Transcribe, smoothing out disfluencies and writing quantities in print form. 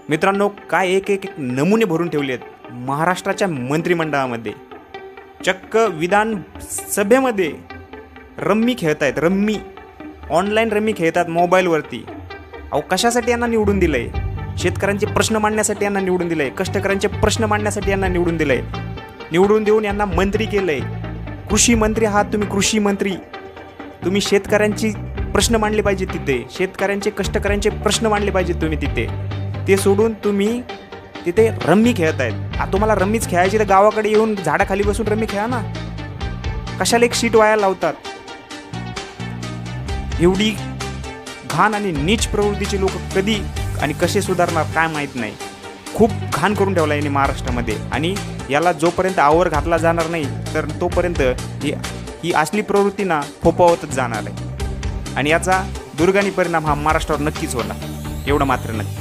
मित्रांनो, काय एक एक एक नमुने भरून ठेवले आहेत महाराष्ट्राच्या मंत्रिमंडळामध्ये. चक्क विधानसभेमध्ये रम्मी खेळत आहेत. रम्मी ऑनलाईन रम्मी खेळतात मोबाईलवरती. अहो, कशासाठी यांना निवडून दिलं आहे? शेतकऱ्यांचे प्रश्न मांडण्यासाठी यांना निवडून दिलं आहे. कष्टकऱ्यांचे प्रश्न मांडण्यासाठी यांना निवडून दिलं आहे. निवडून देऊन यांना मंत्री केलं आहे. कृषी मंत्री आहात तुम्ही, कृषी मंत्री. तुम्ही शेतकऱ्यांची प्रश्न मांडले पाहिजे तिथे. शेतकऱ्यांचे कष्टकऱ्यांचे प्रश्न मांडले पाहिजेत तुम्ही तिथे. ते सोडून तुम्ही तिथे रम्मी खेळत आहेत. तुम्हाला रम्मीच खेळायची तर गावाकडे येऊन झाडाखाली बसून रम्मी खेळा ना. कशाला एक सीट वाया लावतात? एवढी घाण आणि नीच प्रवृत्तीचे लोक कधी आणि कसे सुधारणार काय माहीत नाही. खूप घाण करून ठेवला याने महाराष्ट्रामध्ये. आणि याला जोपर्यंत आवर घातला जाणार नाही तर तोपर्यंत ही असली प्रवृत्ती ना फोपावतच जाणार आहे. आणि याचा दुर्गानी परिणाम हा महाराष्ट्रावर नक्कीच होणार, एवढं मात्र नक्की.